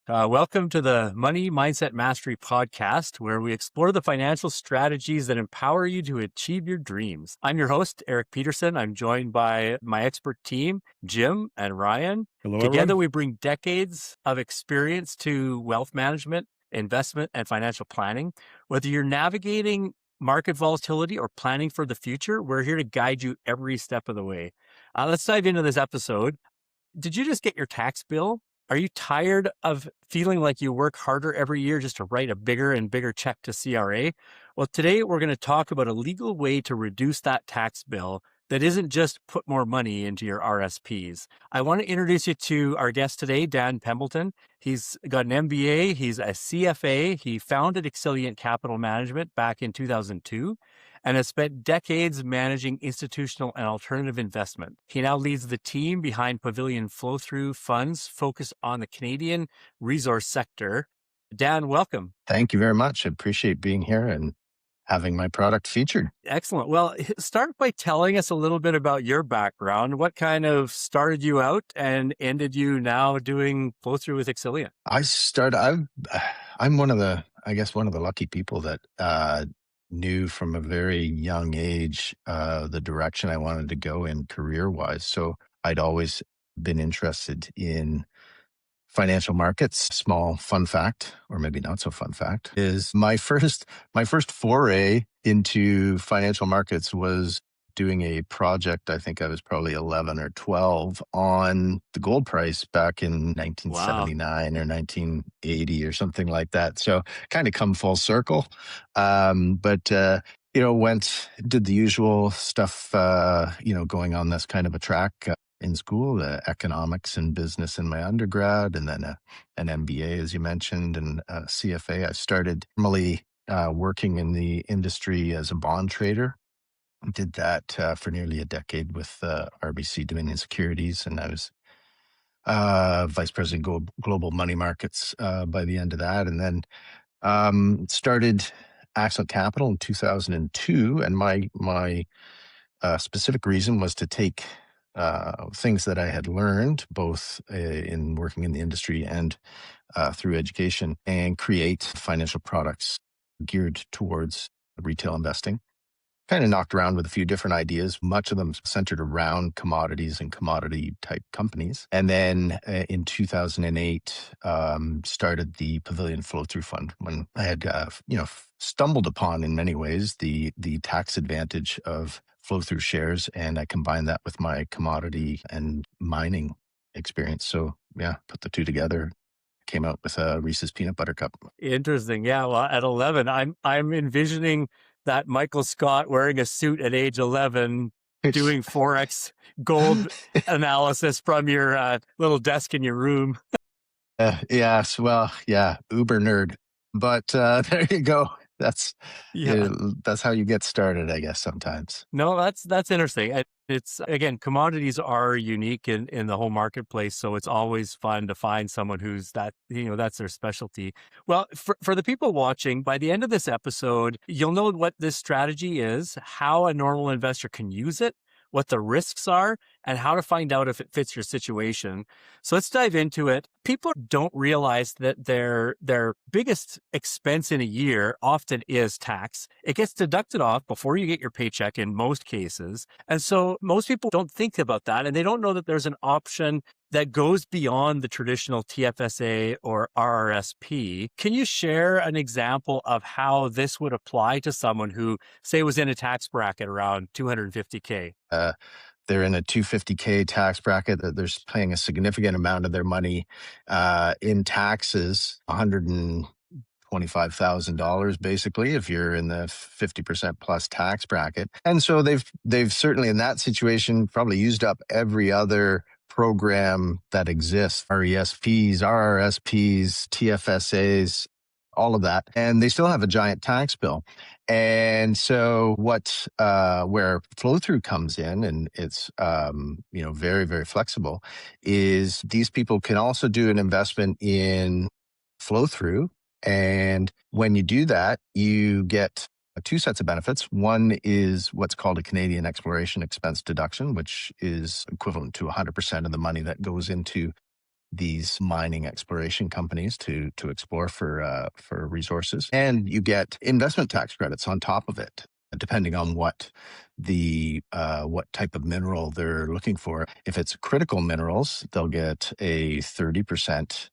Welcome to the Money Mindset Mastery podcast, where we explore the financial strategies that empower you to achieve your dreams. I'm your host, Eric Peterson. I'm joined by my expert team, Jim and Ryan. Hello, Together, everyone. we bring decades of experience to wealth management, investment, and financial planning. Whether you're navigating market volatility or planning for the future, we're here to guide you every step of the way. Let's dive into this episode. Did you just get your tax bill? Are you tired of feeling like you work harder every year just to write a bigger and bigger check to CRA? Well, today we're going to talk about a legal way to reduce that tax bill that isn't just put more money into your RSPs. I want to introduce you to our guest today, Dan Pembleton. He's got an MBA. He's a CFA. He founded Excelliant Capital Management back in 2002 and has spent decades managing institutional and alternative investment. He now leads the team behind Pavillion flow-through funds focused on the Canadian resource sector. Dan, welcome. Thank you very much. I appreciate being here and having my product featured. Excellent. Well, start by telling us a little bit about your background. What kind of started you out and ended you now doing flow-through with Excelliant? I'm one of the lucky people that knew from a very young age the direction I wanted to go in career-wise. So I'd always been interested in financial markets. Small fun fact, or maybe not so fun fact, is my first foray into financial markets was doing a project. I think I was probably 11 or 12 on the gold price back in 1979 or 1980 or something like that. So kind of come full circle. Did the usual stuff, going on this kind of a track in school, economics and business in my undergrad, and then an MBA, as you mentioned, and a CFA. I started formally working in the industry as a bond trader. Did that for nearly a decade with RBC Dominion Securities, and I was vice president global money markets by the end of that, and then started Accent Capital in 2002. And my specific reason was to take things that I had learned both in working in the industry and through education and create financial products geared towards retail investing. Kind of knocked around with a few different ideas, much of them centered around commodities and commodity type companies. And then in 2008, started the Pavillion Flow Through Fund when I had, stumbled upon in many ways the tax advantage of flow through shares. And I combined that with my commodity and mining experience. So yeah, put the two together, came out with a Reese's Peanut Butter Cup. Interesting. Yeah. Well, at 11, I'm envisioning that Michael Scott wearing a suit at age 11, doing Forex gold analysis from your little desk in your room. Yes. Well, yeah, uber nerd. But there you go. That's how you get started, I guess, sometimes. No, that's interesting. It's, again, commodities are unique in the whole marketplace, so it's always fun to find someone who's that's their specialty. Well, for the people watching, by the end of this episode, you'll know what this strategy is, how a normal investor can use it, what the risks are, and how to find out if it fits your situation. So let's dive into it. People don't realize that their biggest expense in a year often is tax. It gets deducted off before you get your paycheck in most cases. And so most people don't think about that, and they don't know that there's an option that goes beyond the traditional TFSA or RRSP. Can you share an example of how this would apply to someone who, say, was in a tax bracket around $250K? They're in a $250K tax bracket, that they're paying a significant amount of their money in taxes, $125,000 basically, if you're in the 50% plus tax bracket. And so they've certainly in that situation probably used up every other program that exists, RESPs, RRSPs, TFSAs, all of that, and they still have a giant tax bill. And so where flow through comes in, and it's very, very flexible, is these people can also do an investment in flow through. And when you do that, you get two sets of benefits. One is what's called a Canadian exploration expense deduction, which is equivalent to 100% of the money that goes into these mining exploration companies to explore for resources, and you get investment tax credits on top of it, depending on what type of mineral they're looking for. If it's critical minerals, they'll get a 30%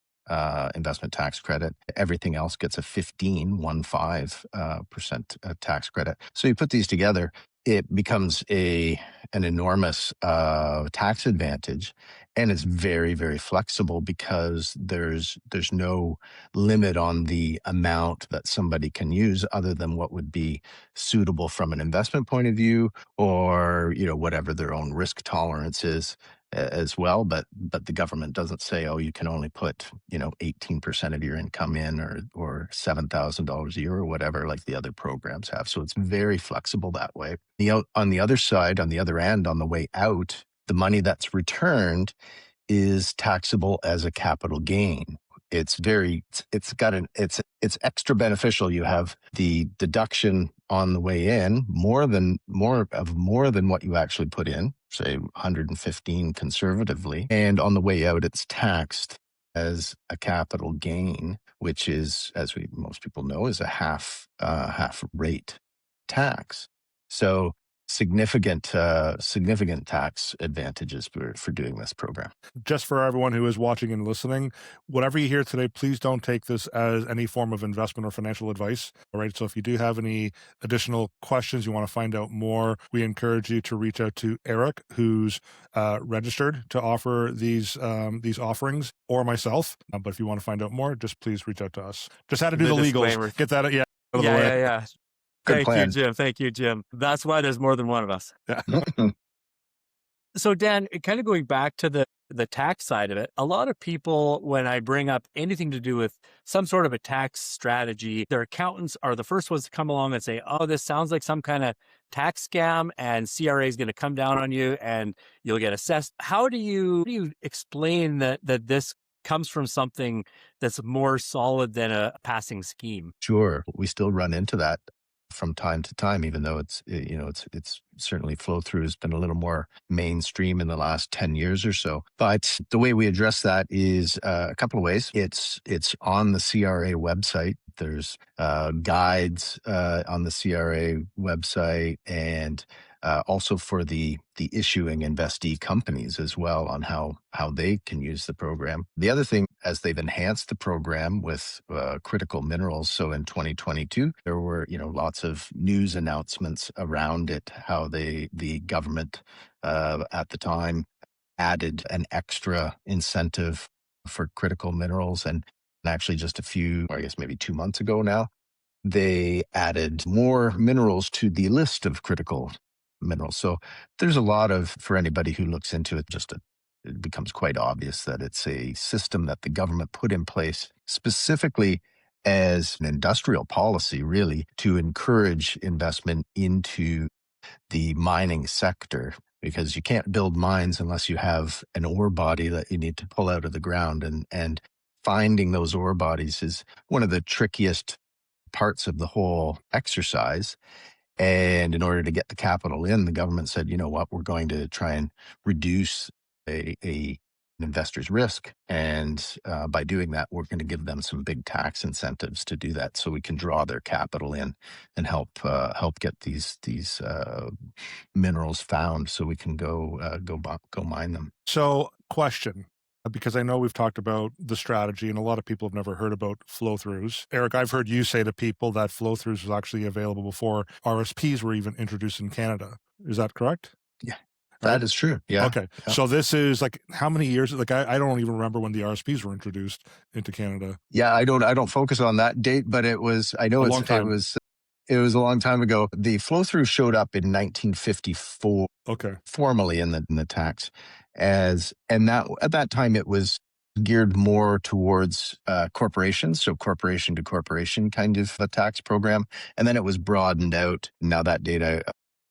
investment tax credit. Everything else gets a 15% tax credit. So you put these together, it becomes an enormous tax advantage, and it's very, very flexible because there's no limit on the amount that somebody can use other than what would be suitable from an investment point of view, or whatever their own risk tolerance is as well. But the government doesn't say, oh, you can only put 18% of your income in, or $7,000 a year or whatever, like the other programs have. So it's very flexible that way. On the other side, on the other end, on the way out, the money that's returned is taxable as a capital gain. It's extra beneficial. You have the deduction on the way in, more than what you actually put in, say 115 conservatively, and on the way out it's taxed as a capital gain, which is, as most people know, is a half rate tax. So significant tax advantages for doing this program. Just for everyone who is watching and listening, whatever you hear today, please don't take this as any form of investment or financial advice. All right. So if you do have any additional questions, you want to find out more, we encourage you to reach out to Eric, who's registered to offer these offerings, or myself. But if you want to find out more, just please reach out to us. Just had to do the legals. Get that. Yeah. Out of the way. Yeah. Good plan. Thank you, Jim. That's why there's more than one of us. Yeah. So Dan, kind of going back to the tax side of it, a lot of people, when I bring up anything to do with some sort of a tax strategy, their accountants are the first ones to come along and say, oh, this sounds like some kind of tax scam, and CRA is going to come down on you and you'll get assessed. How do you explain that this comes from something that's more solid than a passing scheme? Sure. We still run into that from time to time, even though it's certainly flow through has been a little more mainstream in the last 10 years or so. But the way we address that is a couple of ways. It's on the CRA website. There's guides on the CRA website, and also for the issuing investee companies as well, on how they can use the program. The other thing, as they've enhanced the program with critical minerals, so in 2022 there were lots of news announcements around it, how the government at the time added an extra incentive for critical minerals, and actually just a few, or I guess maybe 2 months ago now, they added more minerals to the list of critical minerals. So there's a lot for anybody who looks into it, it becomes quite obvious that it's a system that the government put in place specifically as an industrial policy, really, to encourage investment into the mining sector, because you can't build mines unless you have an ore body that you need to pull out of the ground. And finding those ore bodies is one of the trickiest parts of the whole exercise. And in order to get the capital in, the government said, you know what, we're going to try and reduce an investor's risk. And by doing that, we're going to give them some big tax incentives to do that, so we can draw their capital in and help get these minerals found, so we can go mine them. So, question, because I know we've talked about the strategy and a lot of people have never heard about flow-throughs. Eric, I've heard you say to people that flow-throughs was actually available before RSPs were even introduced in Canada. Is that correct? Yeah, that is true. Yeah. Okay. Yeah. So this is like how many years? Like I don't even remember when the RSPs were introduced into Canada. Yeah, I don't focus on that date, but it was, I know it was a long time ago. The flow-through showed up in 1954. Okay. Formally in the tax, and that at that time it was geared more towards corporations, so corporation to corporation kind of a tax program, and then it was broadened out. Now that data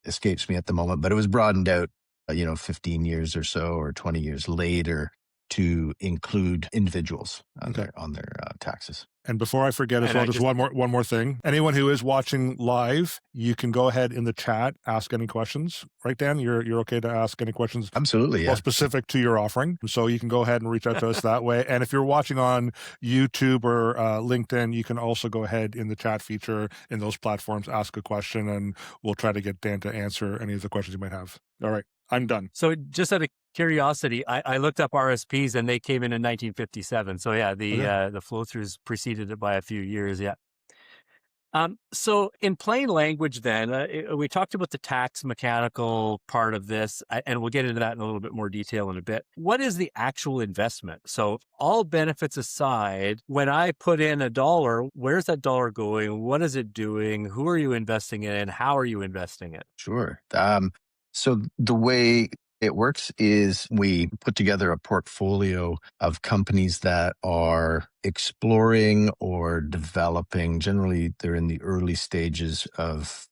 escapes me at the moment, but it was broadened out, 15 years or so, or 20 years later, to include individuals on Okay. their taxes. And before I forget as And well, I just just one more thing. Anyone who is watching live, you can go ahead in the chat, ask any questions. Right, Dan? You're okay to ask any questions Absolutely, well yeah. specific to your offering. So you can go ahead and reach out to us that way. And if you're watching on YouTube or LinkedIn, you can also go ahead in the chat feature in those platforms, ask a question, and we'll try to get Dan to answer any of the questions you might have. All right, I'm done. So just out of curiosity, I looked up RSPs and they came in 1957. So yeah, the flow throughs preceded it by a few years. Yeah. So in plain language, then we talked about the tax mechanical part of this, and we'll get into that in a little bit more detail in a bit. What is the actual investment? So all benefits aside, when I put in $1, where's that dollar going? What is it doing? Who are you investing in, and how are you investing it? Sure. So the way it works is we put together a portfolio of companies that are exploring or developing. Generally, they're in the early stages of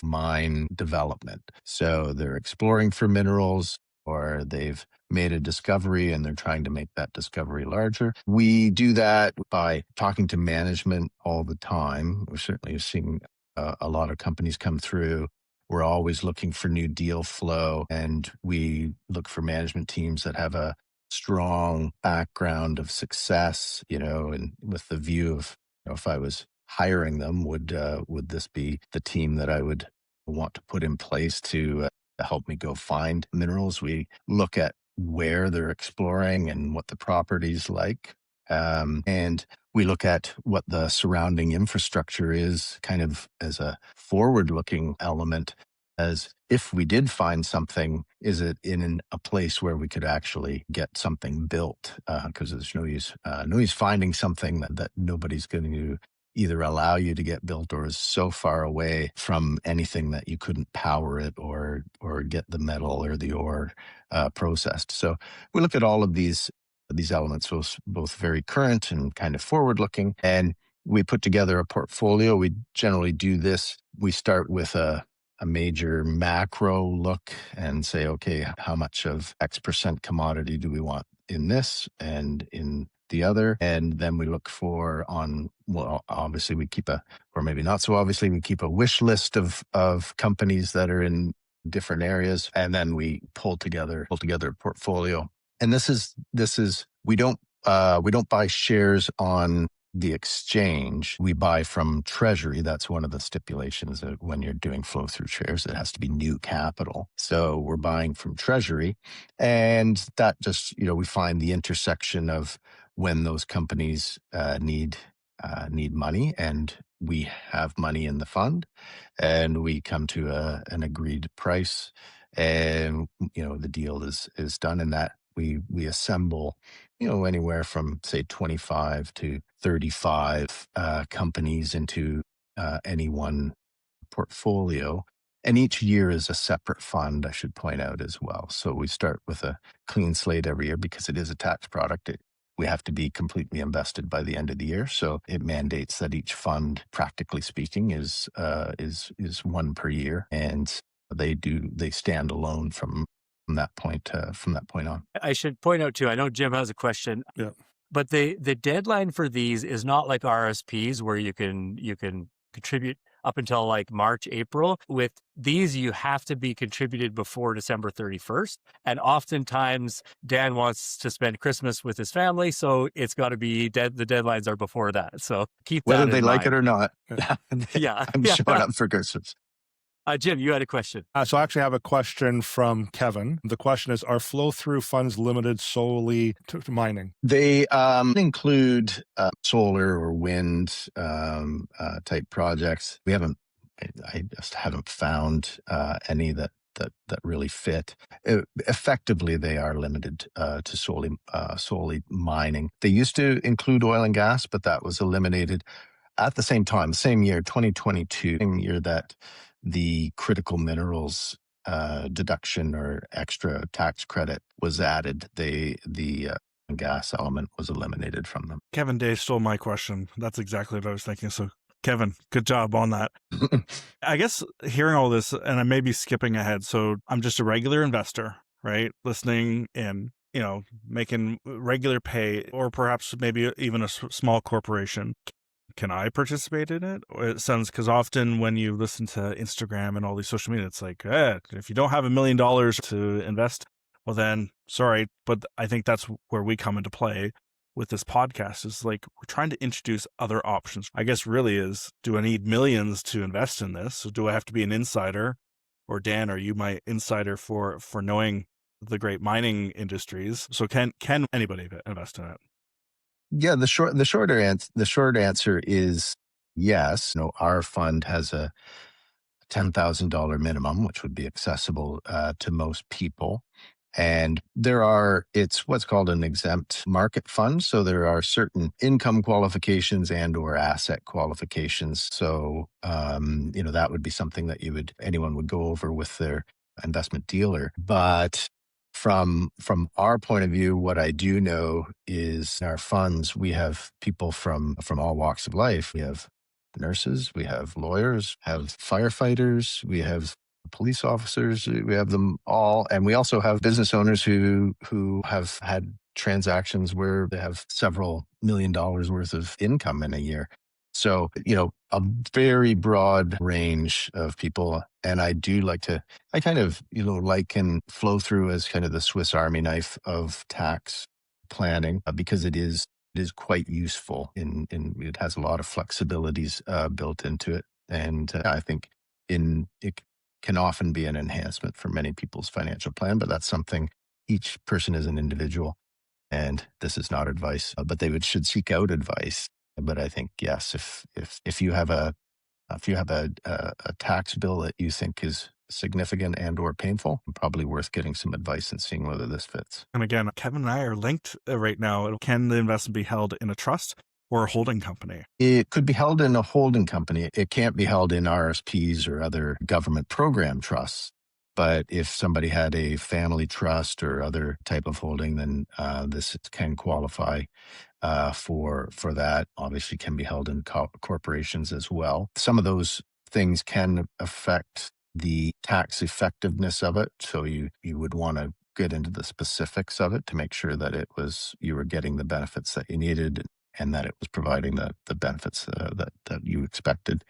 mine development. So they're exploring for minerals, or they've made a discovery and they're trying to make that discovery larger. We do that by talking to management all the time. We're certainly seeing a lot of companies come through. We're always looking for new deal flow, and we look for management teams that have a strong background of success, and with the view of, if I was hiring them, would this be the team that I would want to put in place to help me go find minerals? We look at where they're exploring and what the property's like. And we look at what the surrounding infrastructure is, kind of as a forward looking element, as if we did find something, is it in a place where we could actually get something built? Because there's no use finding something that nobody's going to either allow you to get built, or is so far away from anything that you couldn't power it or get the metal or the ore processed. So we look at all of these elements, both very current and kind of forward looking, and we put together a portfolio. We generally do this. We start with a major macro look and say, okay, how much of X% commodity do we want in this and in the other? And then we look for obviously we keep or maybe not so obviously, we keep a wish list of companies that are in different areas. And then we pull together a portfolio. And this is we don't buy shares on the exchange. We buy from Treasury. That's one of the stipulations that when you're doing flow through shares, it has to be new capital. So we're buying from Treasury, and that just, we find the intersection of when those companies need money, and we have money in the fund, and we come to an agreed price, and the deal is done, and that we assemble anywhere from say 25 to 35 companies into any one portfolio. And each year is a separate fund, I should point out as well. So we start with a clean slate every year because it is a tax product. We have to be completely invested by the end of the year. So it mandates that each fund, practically speaking, is one per year, and they stand alone from that point on. I should point out too, I know Jim has a question. Yeah. But the deadline for these is not like RSPs where you can contribute up until like March, April. With these, you have to be contributed before December 31st. And oftentimes Dan wants to spend Christmas with his family, so it's got to be the deadlines are before that. So keep that Whether in they like it mind. or not. Yeah. I'm showing up for Christmas. Jim, you had a question. So I actually have a question from Kevin. The question is, are flow-through funds limited solely to mining? They include solar or wind type projects. I just haven't found any that really fit. Effectively, they are limited to solely mining. They used to include oil and gas, but that was eliminated at the same time, same year, 2022, same year that the critical minerals deduction or extra tax credit was added. The gas element was eliminated from them. Kevin Day stole my question. That's exactly what I was thinking. So Kevin, good job on that. I guess hearing all this, and I may be skipping ahead. So I'm just a regular investor, right? Listening in. making regular pay, or perhaps maybe even a small corporation. Can I participate in it? Or it sounds, because often when you listen to Instagram and all these social media, it's like, if you don't have $1 million to invest, well then, sorry. But I think that's where we come into play with this podcast, is like, we're trying to introduce other options. I guess really is, do I need millions to invest in this? So do I have to be an insider? Or Dan, are you my insider for knowing the great mining industries? So can anybody invest in it? Yeah, the short answer is yes. Our fund has a $10,000 minimum, which would be accessible to most people. And it's what's called an exempt market fund. So there are certain income qualifications and or asset qualifications. So, that would be something that anyone would go over with their investment dealer. But from our point of view, what I do know is in our funds, we have people from all walks of life. We have nurses, we have lawyers, have firefighters, we have police officers, we have them all. And we also have business owners who have had transactions where they have several $1 million worth of income in a year. So, a very broad range of people. And I kind of, liken flow through as kind of the Swiss Army knife of tax planning, because it is quite useful it has a lot of flexibilities built into it. And I think it can often be an enhancement for many people's financial plan, but that's something each person is an individual. And this is not advice, but they should seek out advice. But I think, yes, if you have a tax bill that you think is significant and or painful, probably worth getting some advice and seeing whether this fits. And again, Kevin and I are linked right now. Can the investment be held in a trust or a holding company? It could be held in a holding company. It can't be held in RSPs or other government program trusts. But if somebody had a family trust or other type of holding, then this can qualify for that. Obviously, can be held in corporations as well. Some of those things can affect the tax effectiveness of it. So you would want to get into the specifics of it to make sure that you were getting the benefits that you needed and that it was providing the benefits that you expected.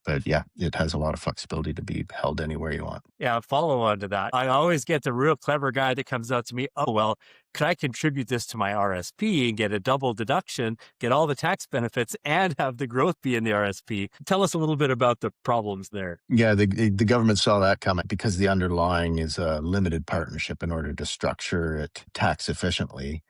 But yeah, it has a lot of flexibility to be held anywhere you want. Yeah, follow on to that. I always get the real clever guy that comes out to me, oh, well, could I contribute this to my RSP and get a double deduction, get all the tax benefits, and have the growth be in the RSP? Tell us a little bit about the problems there. Yeah, the government saw that coming because the underlying is a limited partnership. In order to structure it tax efficiently,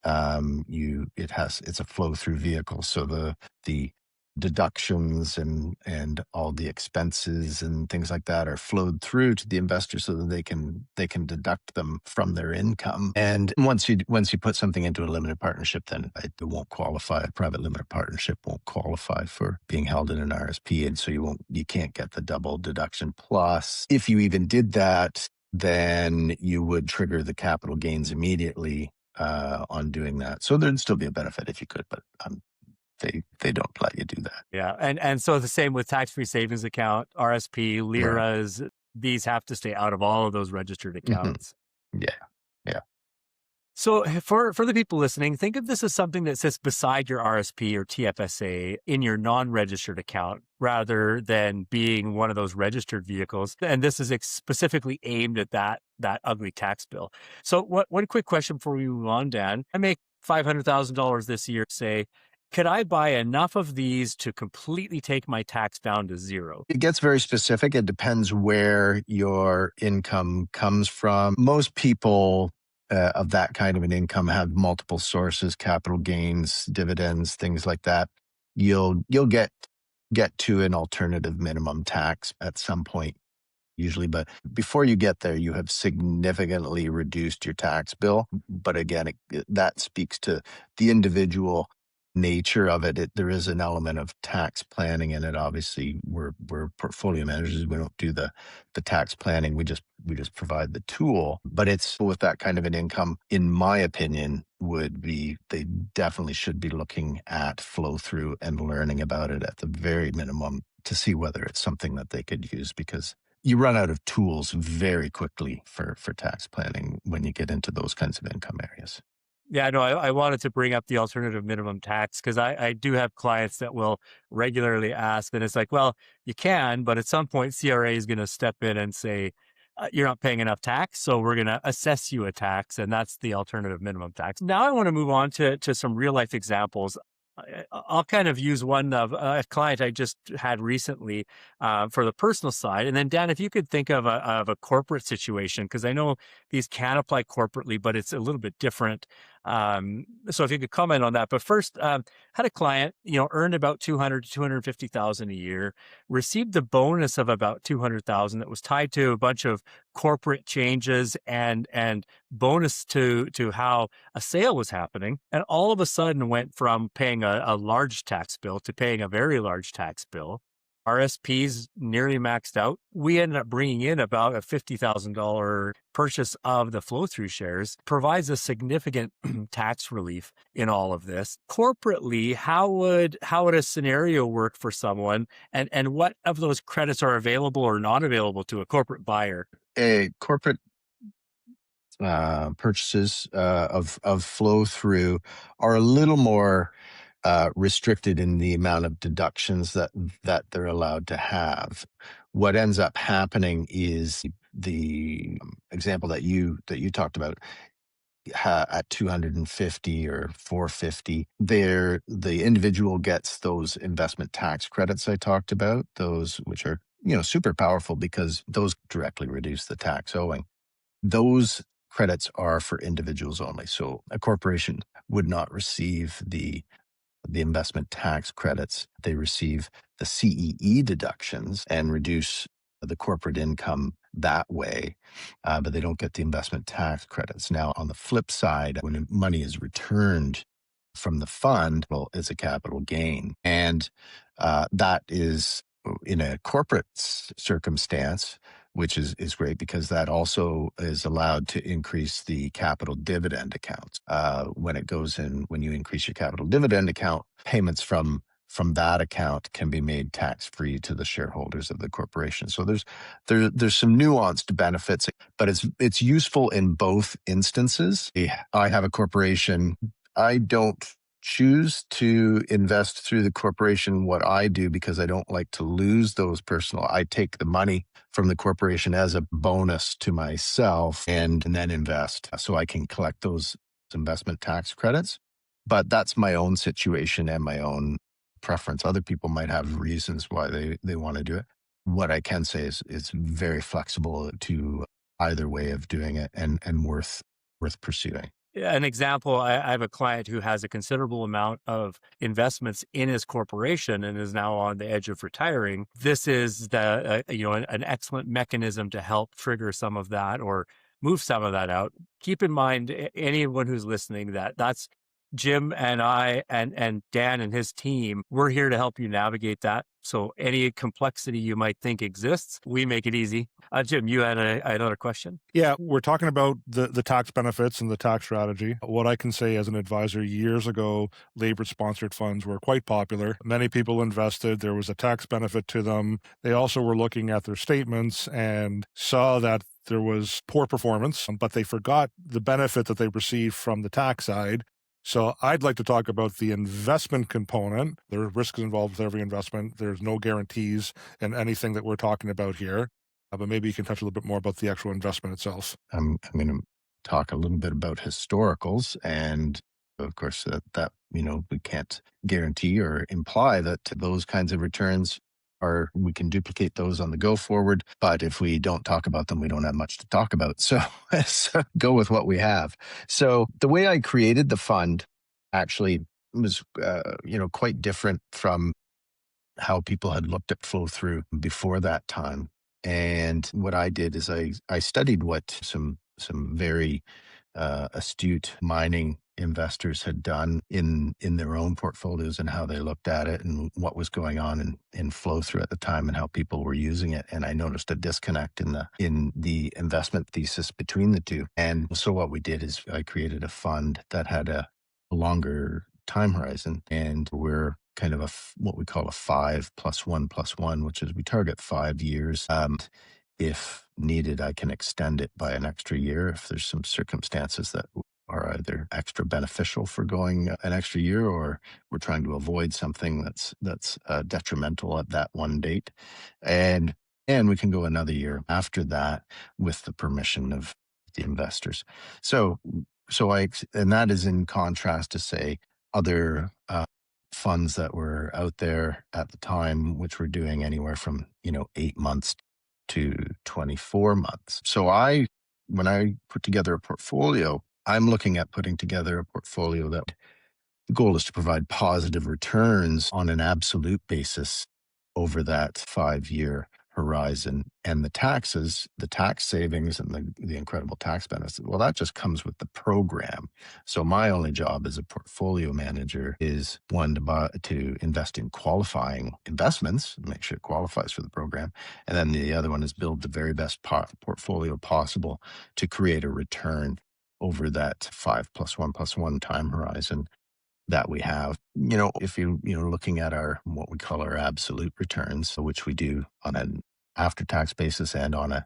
it's a flow through vehicle. So the deductions and all the expenses and things like that are flowed through to the investor so that they can deduct them from their income. And once you put something into a limited partnership, then it won't qualify. A private limited partnership won't qualify for being held in an RSP, and so you can't get the double deduction. Plus, if you even did that, then you would trigger the capital gains immediately on doing that. So there'd still be a benefit if you could, but they don't let you do that. Yeah. And so the same with tax-free savings account, RSP, LIRAs, right. These have to stay out of all of those registered accounts. Mm-hmm. Yeah. So for the people listening, think of this as something that sits beside your RSP or TFSA in your non-registered account rather than being one of those registered vehicles. And this is specifically aimed at that ugly tax bill. So one quick question before we move on, Dan. I make $500,000 this year, say. Could I buy enough of these to completely take my tax down to zero? It gets very specific. It depends where your income comes from. Most people of that kind of an income have multiple sources, capital gains, dividends, things like that. You'll get to an alternative minimum tax at some point, usually. But before you get there, you have significantly reduced your tax bill. But again, that speaks to the individual nature of it. There is an element of tax planning in it. Obviously, we're portfolio managers. We don't do the tax planning. We just provide the tool. But it's with that kind of an income, in my opinion, they definitely should be looking at flow through and learning about it at the very minimum to see whether it's something that they could use, because you run out of tools very quickly for tax planning when you get into those kinds of income areas. Yeah, no, I wanted to bring up the alternative minimum tax because I do have clients that will regularly ask, and it's like, well, you can, but at some point, CRA is going to step in and say, you're not paying enough tax, so we're going to assess you a tax, and that's the alternative minimum tax. Now I want to move on to some real life examples. I'll kind of use one of a client I just had recently for the personal side. And then, Dan, if you could think of a corporate situation, because I know these can apply corporately, but it's a little bit different. So if you could comment on that. But first, had a client, earned about 200 to 250,000 a year, received the bonus of about 200,000 that was tied to a bunch of corporate changes and bonus to how a sale was happening, and all of a sudden went from paying a large tax bill to paying a very large tax bill. RSPs nearly maxed out. We ended up bringing in about a $50,000 purchase of the flow-through shares, provides a significant tax relief in all of this. Corporately, how would a scenario work for someone, and what of those credits are available or not available to a corporate buyer? A corporate purchases of flow through are a little more restricted in the amount of deductions that they're allowed to have. What ends up happening is the example that you talked about at 250 or 450, the individual gets those investment tax credits I talked about, those which are super powerful because those directly reduce the tax owing. Those credits are for individuals only. So a corporation would not receive the investment tax credits. They receive the CEE deductions and reduce the corporate income that way, but they don't get the investment tax credits. Now, on the flip side, when money is returned from the fund, well, it's a capital gain. And that is in a corporate circumstance, which is great because that also is allowed to increase the capital dividend accounts. When it goes in, when you increase your capital dividend account, payments from that account can be made tax free to the shareholders of the corporation. So there's some nuanced benefits, but it's useful in both instances. I have a corporation. I don't choose to invest through the corporation what I do because I don't like to lose those personal. I take the money from the corporation as a bonus to myself and then invest so I can collect those investment tax credits. But that's my own situation and my own preference. Other people might have reasons why they want to do it. What I can say is it's very flexible to either way of doing it and worth pursuing. An example, I have a client who has a considerable amount of investments in his corporation and is now on the edge of retiring. This is an excellent mechanism to help trigger some of that or move some of that out. Keep in mind, anyone who's listening, that's Jim and I and Dan and his team, we're here to help you navigate that. So any complexity you might think exists, we make it easy. Jim, you had another question? Yeah, we're talking about the tax benefits and the tax strategy. What I can say as an advisor, years ago, labor-sponsored funds were quite popular. Many people invested. There was a tax benefit to them. They also were looking at their statements and saw that there was poor performance, but they forgot the benefit that they received from the tax side. So I'd like to talk about the investment component. There are risks involved with every investment. There's no guarantees in anything that we're talking about here. But maybe you can touch a little bit more about the actual investment itself. I'm going to talk a little bit about historicals, and of course that we can't guarantee or imply that those kinds of returns we can duplicate those on the go forward. But if we don't talk about them, we don't have much to talk about. So go with what we have. So the way I created the fund actually was quite different from how people had looked at flow through before that time. And what I did is I studied what some very astute mining investors had done in their own portfolios and how they looked at it and what was going on in flow through at the time and how people were using it. And I noticed a disconnect in the investment thesis between the two. And so what we did is I created a fund that had a longer time horizon, and we're kind of what we call a 5+1+1, which is we target 5 years. if needed, I can extend it by an extra year if there's some circumstances that are either extra beneficial for going an extra year, or we're trying to avoid something that's detrimental at that one date. And we can go another year after that with the permission of the investors. So and that is in contrast to, say, other funds that were out there at the time, which were doing anywhere from 8 months to 24 months. So when I put together a portfolio, I'm looking at putting together a portfolio that the goal is to provide positive returns on an absolute basis over that 5-year horizon. And the taxes, the tax savings, and the incredible tax benefits, well, that just comes with the program. So my only job as a portfolio manager is, one, to invest in qualifying investments, make sure it qualifies for the program. And then the other one is build the very best portfolio possible to create a return over that 5+1+1 time horizon that we have. If looking at what we call our absolute returns, which we do on an after-tax basis and on a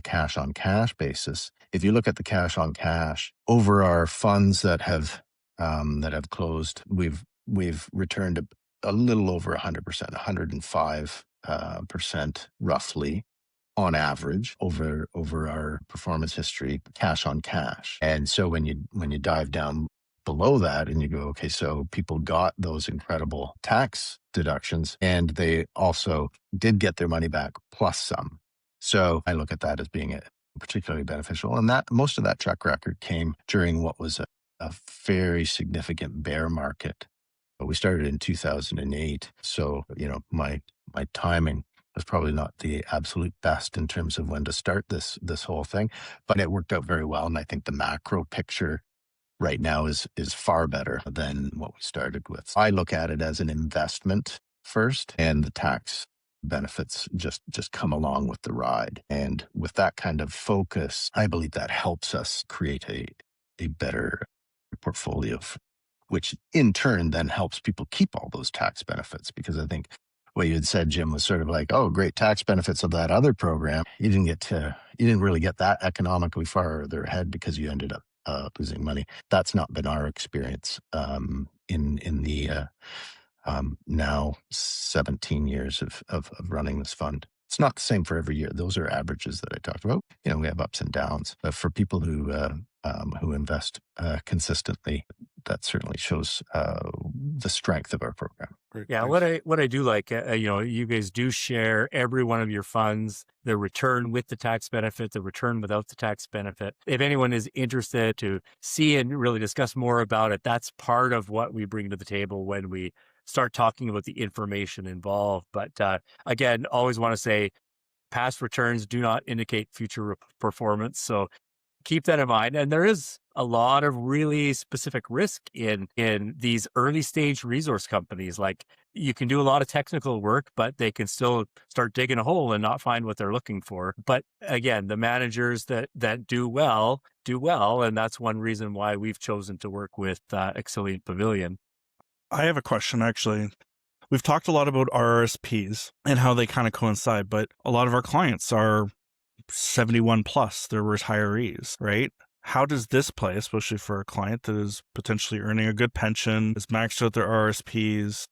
cash-on-cash basis. If you look at the cash-on-cash over our funds that have closed, we've returned a little over 100%, 105% roughly, on average over our performance history, cash on cash. And so when you dive down below that and you go, okay, so people got those incredible tax deductions and they also did get their money back plus some. So I look at that as being particularly beneficial. And that most of that track record came during what was a very significant bear market. We started in 2008. So, my timing was probably not the absolute best in terms of when to start this whole thing, but it worked out very well. And I think the macro picture right now is far better than what we started with. I look at it as an investment first, and the tax benefits just come along with the ride. And with that kind of focus, I believe that helps us create a better portfolio, which in turn then helps people keep all those tax benefits. Because I think what you had said, Jim, was sort of like, oh, great tax benefits of that other program. You didn't really get that economically farther ahead because you ended up losing money. That's not been our experience in the now 17 years of running this fund. It's not the same for every year. Those are averages that I talked about. We have ups and downs. But for people who invest consistently, that certainly shows the strength of our program. Great. Yeah, Thanks. what I do like, you guys do share every one of your funds, the return with the tax benefit, the return without the tax benefit. If anyone is interested to see and really discuss more about it, that's part of what we bring to the table when we start talking about the information involved. But again, always want to say past returns do not indicate future performance. So keep that in mind. And there is a lot of really specific risk in these early stage resource companies. Like, you can do a lot of technical work, but they can still start digging a hole and not find what they're looking for. But again, the managers that do well. And that's one reason why we've chosen to work with Axelian Pavillion. I have a question, actually. We've talked a lot about RRSPs and how they kind of coincide, but a lot of our clients are 71 plus, they're retirees, right? How does this play, especially for a client that is potentially earning a good pension, is maxed out their RRSPs?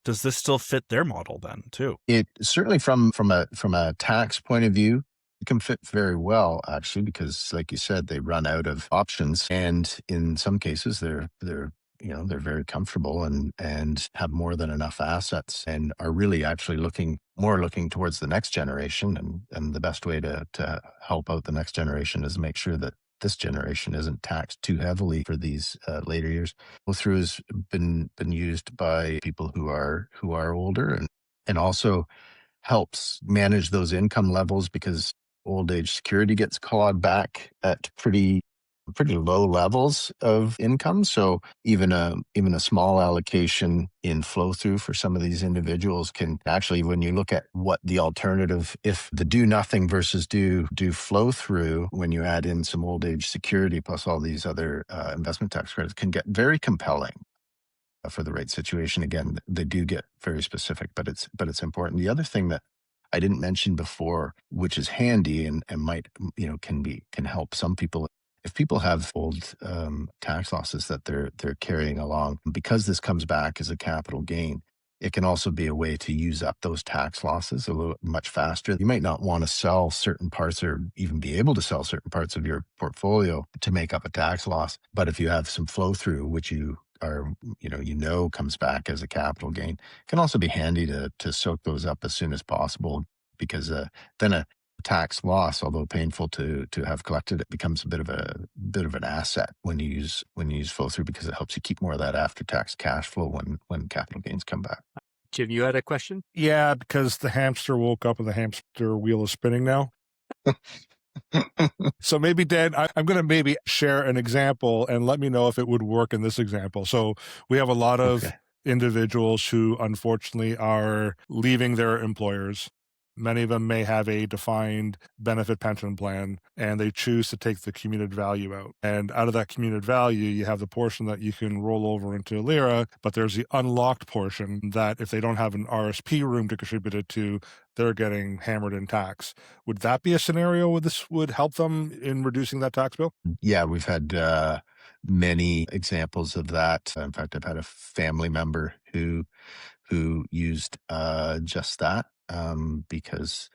Does this still fit their model then too? It certainly from a tax point of view, it can fit very well, actually, because like you said, they run out of options, and in some cases they're very comfortable and have more than enough assets and are really actually looking towards the next generation. And the best way to help out the next generation is make sure that this generation isn't taxed too heavily for these later years. Flow-through has been used by people who are older, and also helps manage those income levels, because old age security gets clawed back at pretty low levels of income. So even a small allocation in flow through for some of these individuals can actually, when you look at what the alternative, if the do nothing versus do flow through, when you add in some old age security plus all these other investment tax credits, can get very compelling for the right situation. Again, they do get very specific, but it's important. The other thing that I didn't mention before, which is handy and might, can help some people. If people have old tax losses that they're carrying along, because this comes back as a capital gain, it can also be a way to use up those tax losses a little much faster. You might not want to sell certain parts or even be able to sell certain parts of your portfolio to make up a tax loss. But if you have some flow through, which you are, comes back as a capital gain, it can also be handy to soak those up as soon as possible, because then a tax loss, although painful to have collected, it becomes a bit of an asset when you use flow through, because it helps you keep more of that after tax cash flow when capital gains come back. Jim, you had a question? Yeah, because the hamster woke up and the hamster wheel is spinning now. So maybe, Dan, I'm going to maybe share an example and let me know if it would work in this example. So we have a lot of Okay. individuals who unfortunately are leaving their employers. Many of them may have a defined benefit pension plan, and they choose to take the commuted value out. And out of that commuted value, you have the portion that you can roll over into LIRA, but there's the unlocked portion that if they don't have an RSP room to contribute it to, they're getting hammered in tax. Would that be a scenario where this would help them in reducing that tax bill? Yeah, we've had many examples of that. In fact, I've had a family member who used just that, because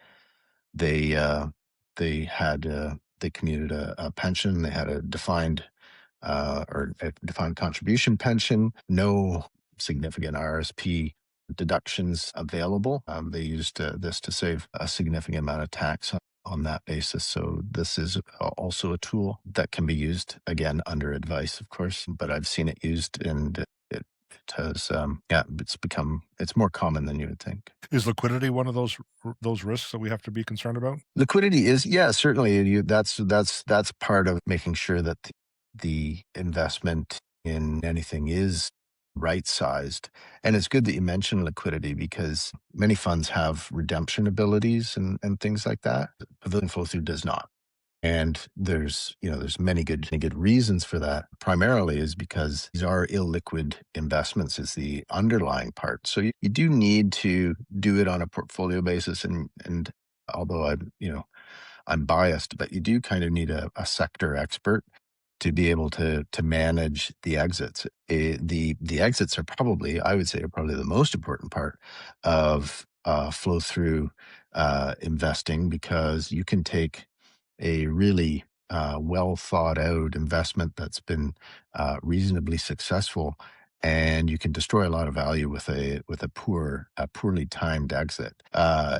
they they commuted a pension. They had a defined or a defined contribution pension, no significant RSP deductions available. They used this to save a significant amount of tax on that basis. So this is also a tool that can be used, again, under advice, of course, but I've seen it used, and it has, it's more common than you would think. Is liquidity one of those risks that we have to be concerned about? Liquidity is, yeah, certainly. That's part of making sure that the investment in anything is right sized. And it's good that you mentioned liquidity, because many funds have redemption abilities and things like that. Pavilion Flow Through does not. And there's many good reasons for that. Primarily is because these are illiquid investments is the underlying part. So you do need to do it on a portfolio basis. And although I'm biased, but you do kind of need a sector expert to be able to manage the exits. The exits are probably, I would say, are probably the most important part of flow through investing, because you can take a really well thought out investment that's been reasonably successful, and you can destroy a lot of value with a poorly timed exit.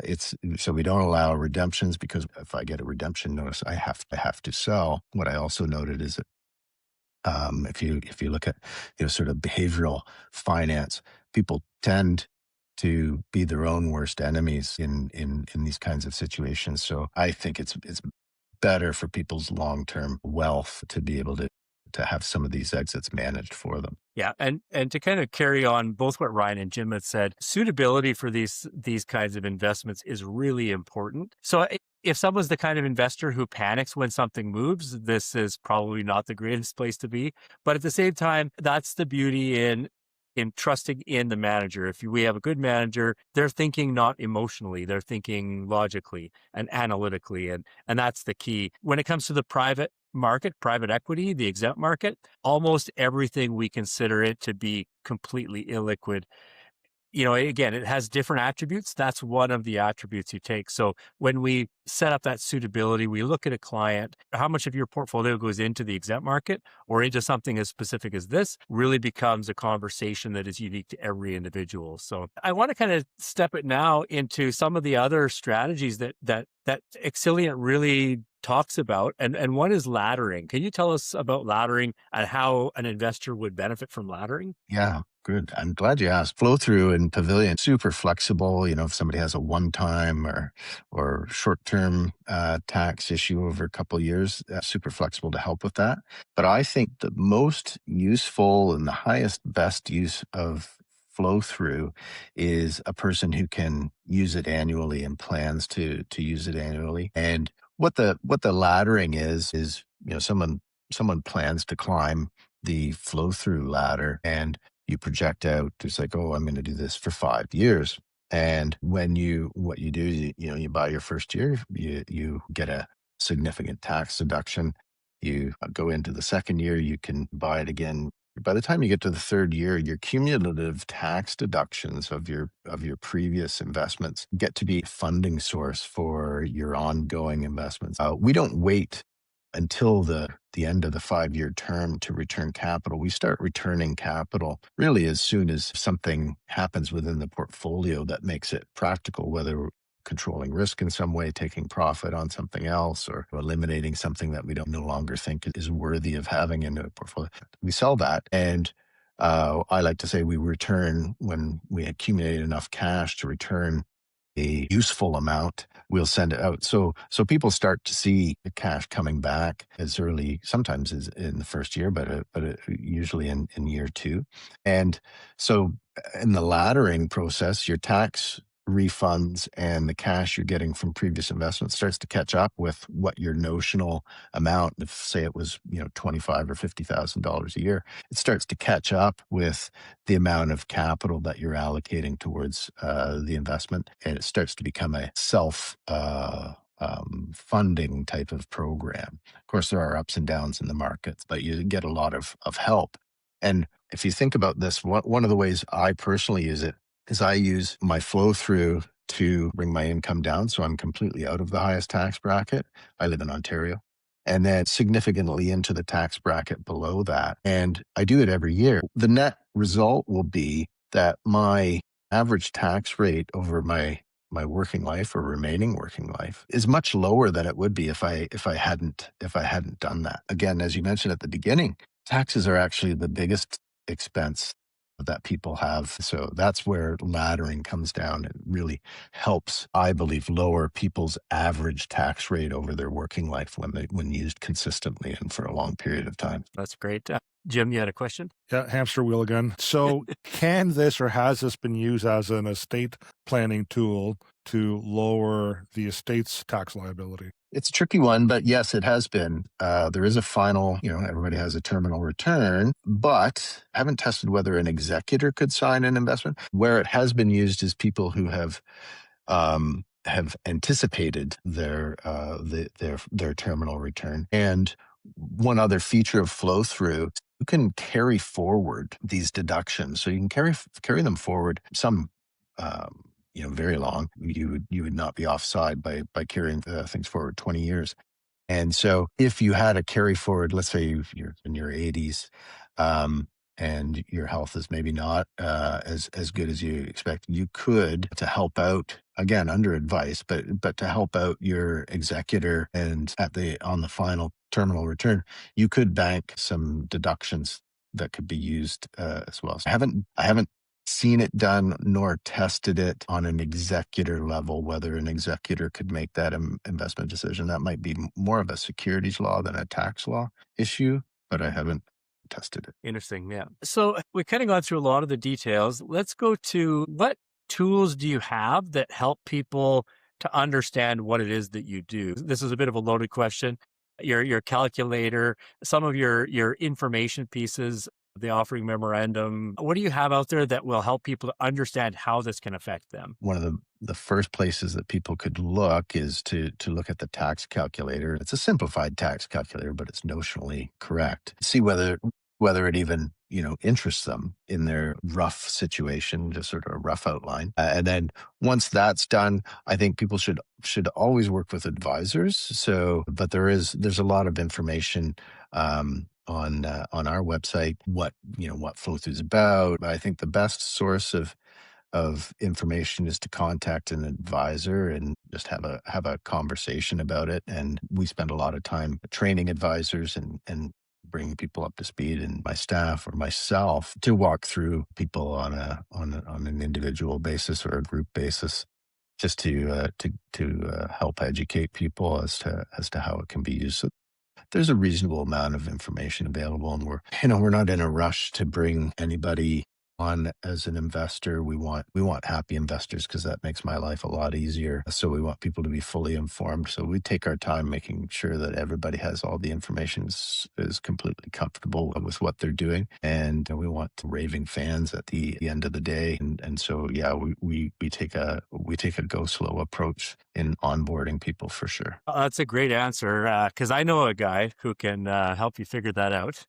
It's so we don't allow redemptions, because if I get a redemption notice, I have to sell. What I also noted is that if you look at sort of behavioral finance, people tend to be their own worst enemies in these kinds of situations. So I think it's better for people's long-term wealth to be able to have some of these exits managed for them. Yeah, and to kind of carry on both what Ryan and Jim had said, suitability for these kinds of investments is really important. So if someone's the kind of investor who panics when something moves, this is probably not the greatest place to be. But at the same time, that's the beauty in trusting in the manager. If we have a good manager, they're thinking not emotionally, they're thinking logically and analytically, and that's the key. When it comes to the private market, private equity, the exempt market, almost everything we consider it to be completely illiquid. Again, it has different attributes. That's one of the attributes you take. So when we set up that suitability, we look at a client, how much of your portfolio goes into the exempt market or into something as specific as this really becomes a conversation that is unique to every individual. So I want to kind of step it now into some of the other strategies that Exiliant really talks about. And one is laddering. Can you tell us about laddering and how an investor would benefit from laddering? Yeah, good. I'm glad you asked. Flow through and Pavilion, super flexible. If somebody has a one-time or short-term tax issue over a couple of years, super flexible to help with that. But I think the most useful and the highest best use of flow through is a person who can use it annually and plans to use it annually. And what the laddering is someone plans to climb the flow through ladder, and you project out, it's like, oh, I'm going to do this for 5 years. And what you do, you buy your first year, you get a significant tax deduction. You go into the second year, you can buy it again. By the time you get to the third year, your cumulative tax deductions of your previous investments get to be a funding source for your ongoing investments. We don't wait until the end of the 5-year term to return capital. We start returning capital really as soon as something happens within the portfolio that makes it practical, whether controlling risk in some way, taking profit on something else, or eliminating something that we don't no longer think is worthy of having in a portfolio. We sell that. And I like to say we return when we accumulate enough cash to return a useful amount, we'll send it out. So people start to see the cash coming back as early, sometimes as in the first year, but usually in year two. And so in the laddering process, your tax refunds and the cash you're getting from previous investments starts to catch up with what your notional amount, if say it was, $25 or $50,000 a year, it starts to catch up with the amount of capital that you're allocating towards the investment, and it starts to become a self funding type of program. Of course, there are ups and downs in the markets, but you get a lot of help. And if you think about this, one of the ways I personally use it is I use my flow through to bring my income down. So I'm completely out of the highest tax bracket. I live in Ontario. And then significantly into the tax bracket below that. And I do it every year. The net result will be that my average tax rate over my working life or remaining working life is much lower than it would be if I hadn't done that. Again, as you mentioned at the beginning, taxes are actually the biggest expense that people have. So that's where laddering comes down and really helps, I believe, lower people's average tax rate over their working life when used consistently and for a long period of time. That's great. Jim, you had a question? Yeah, hamster wheel again. So can this or has this been used as an estate planning tool to lower the estate's tax liability? It's a tricky one, but yes, it has been. There is a final, everybody has a terminal return, but I haven't tested whether an executor could sign an investment. Where it has been used is people who have anticipated their terminal return. And one other feature of flow through, you can carry forward these deductions. So you can carry them forward. Some very long. You would not be offside by carrying things forward 20 years. And so if you had a carry forward, let's say you're in your 80s, and your health is maybe not as good as you expect, you could, to help out, again under advice, but to help out your executor and on the final terminal return, you could bank some deductions that could be used as well. So I haven't seen it done nor tested it on an executor level, whether an executor could make that investment decision. That might be more of a securities law than a tax law issue, but I haven't tested it. Interesting. Yeah. So we've kind of gone through a lot of the details. Let's go to what tools do you have that help people to understand what it is that you do? This is a bit of a loaded question. Your calculator, some of your information pieces, the offering memorandum. What do you have out there that will help people to understand how this can affect them? One of the first places that people could look is to look at the tax calculator. It's a simplified tax calculator, but it's notionally correct. See whether it even interests them in their rough situation, just sort of a rough outline. And then once that's done, I think people should always work with advisors. So, but there's a lot of information on our website, what flow through is about. I think the best source of information is to contact an advisor and just have a conversation about it. And we spend a lot of time training advisors and bringing people up to speed, and my staff or myself to walk through people on an individual basis or a group basis, just to help educate people as to how it can be used. So there's a reasonable amount of information available, and we're not in a rush to bring anybody on as an investor. We want happy investors because that makes my life a lot easier. So we want people to be fully informed. So we take our time making sure that everybody has all the information, is completely comfortable with what they're doing. And we want raving fans at the end of the day. And so yeah, we take a go slow approach in onboarding people for sure. That's a great answer, because I know a guy who can help you figure that out.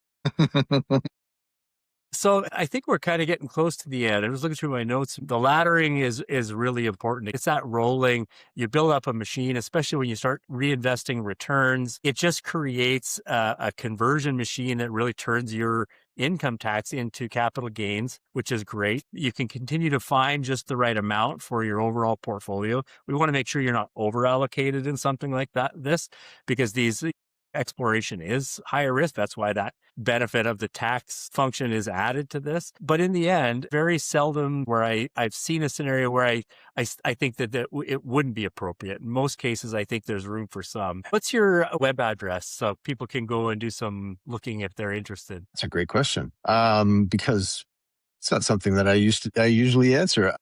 So I think we're kind of getting close to the end. I was looking through my notes. The laddering is really important. It's that rolling. You build up a machine, especially when you start reinvesting returns. It just creates a conversion machine that really turns your income tax into capital gains, which is great. You can continue to find just the right amount for your overall portfolio. We want to make sure you're not over allocated in something like this, because these exploration is higher risk. That's why that benefit of the tax function is added to this. But in the end, very seldom where I've seen a scenario where I think that it wouldn't be appropriate. In most cases, I think there's room for some. What's your web address so people can go and do some looking if they're interested? That's a great question. Because it's not something that I usually answer.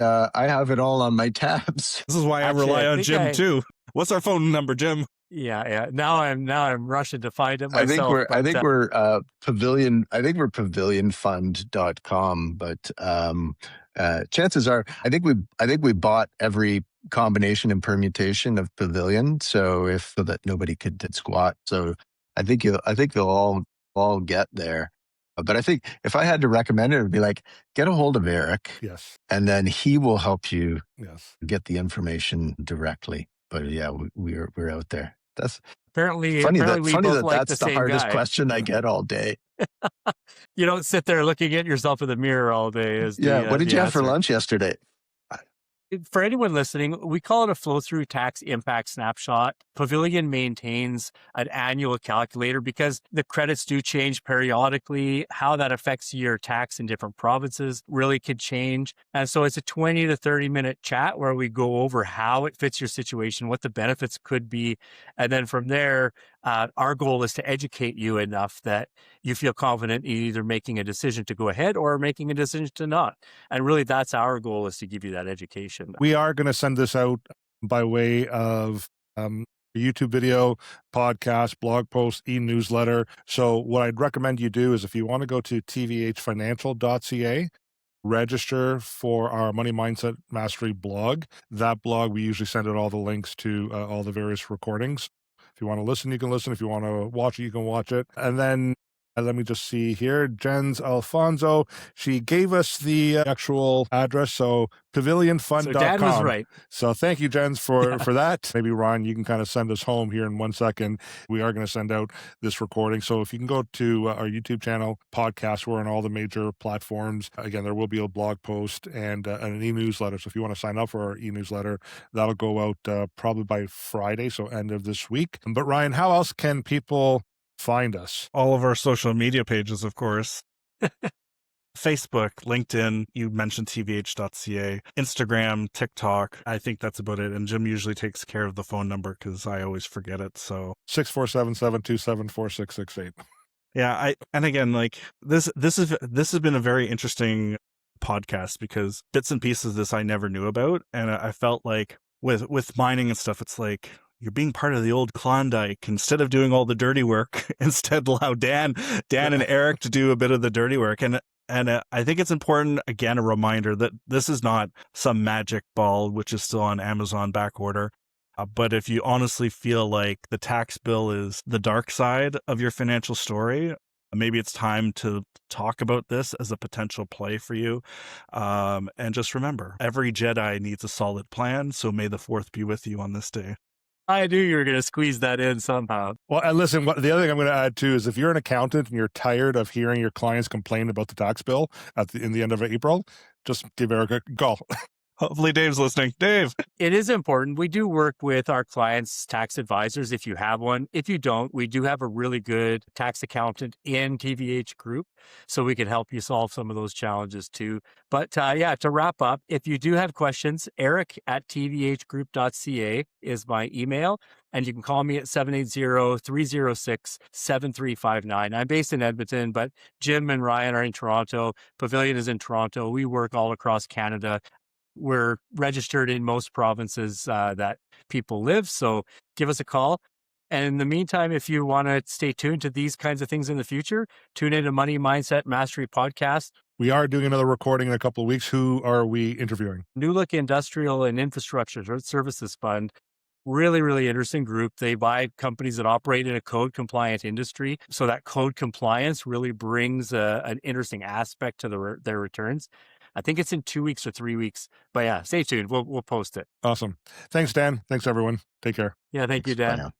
I have it all on my tabs. This is why I rely on Jim too. What's our phone number, Jim? Yeah. Now I'm rushing to find it myself. I think we're Pavillion. I think we're pavillionfund.com, but chances are, I think we bought every combination and permutation of Pavillion, so that nobody could squat. So I think they'll all get there. But I think if I had to recommend it, it'd be like, get a hold of Eric. Yes. And then he will help you get the information directly. But yeah, we're out there. That's apparently funny that like that's the hardest guy. question I get all day. You don't sit there looking at yourself in the mirror all day. What did you have for lunch yesterday? For anyone listening, we call it a flow-through tax impact snapshot. Pavillion maintains an annual calculator because the credits do change periodically. How that affects your tax in different provinces really could change. And so it's a 20 to 30-minute chat where we go over how it fits your situation, what the benefits could be. And then from there, our goal is to educate you enough that you feel confident in either making a decision to go ahead or making a decision to not. And really, that's our goal, is to give you that education. We are going to send this out by way of YouTube video, podcast, blog post, e-newsletter. So what I'd recommend you do is, if you want to go to tvhfinancial.ca, register for our Money Mindset Mastery blog. That blog, we usually send out all the links to all the various recordings. If you want to listen, you can listen. If you want to watch it, you can watch it. And then let me just see here. Jens Alfonso, she gave us the actual address. So pavillionfund.com. So Dad was right. So thank you, Jens, for that. Maybe Ryan, you can kind of send us home here in 1 second. We are going to send out this recording. So if you can go to our YouTube channel, podcast, we're on all the major platforms. Again, there will be a blog post and an e-newsletter. So if you want to sign up for our e-newsletter, that'll go out probably by Friday, so end of this week. But Ryan, how else can people find us? All of our social media pages, of course. Facebook, LinkedIn, you mentioned tvh.ca, Instagram, TikTok. I think that's about it. And Jim usually takes care of the phone number because I always forget it. So 647-727-4668. Yeah, and again, like this has been a very interesting podcast because bits and pieces of this I never knew about. And I felt like with mining and stuff, it's like, you're being part of the old Klondike. Instead of doing all the dirty work, instead allow Dan and Eric to do a bit of the dirty work. And I think it's important, again, a reminder that this is not some magic ball, which is still on Amazon back order. But if you honestly feel like the tax bill is the dark side of your financial story, maybe it's time to talk about this as a potential play for you. And just remember, every Jedi needs a solid plan. So may the fourth be with you on this day. I knew you were going to squeeze that in somehow. Well, and listen, the other thing I'm going to add too is, if you're an accountant and you're tired of hearing your clients complain about the tax bill in the end of April, just give Eric a call. Hopefully Dave's listening. Dave. It is important. We do work with our clients' tax advisors if you have one. If you don't, we do have a really good tax accountant in TVH Group, so we can help you solve some of those challenges too. But to wrap up, if you do have questions, Eric at tvhgroup.ca is my email. And you can call me at 780-306-7359. I'm based in Edmonton, but Jim and Ryan are in Toronto. Pavillion is in Toronto. We work all across Canada. We're registered in most provinces that people live. So give us a call. And in the meantime, if you want to stay tuned to these kinds of things in the future, tune in to Money Mindset Mastery Podcast. We are doing another recording in a couple of weeks. Who are we interviewing? New Look Industrial and Infrastructure Services Fund. Really, really interesting group. They buy companies that operate in a code compliant industry. So that code compliance really brings an interesting aspect to their returns. I think it's in 2 weeks or 3 weeks. But yeah, stay tuned. We'll post it. Awesome. Thanks, Dan. Thanks, everyone. Take care. Yeah, thank you, Dan. Bye now.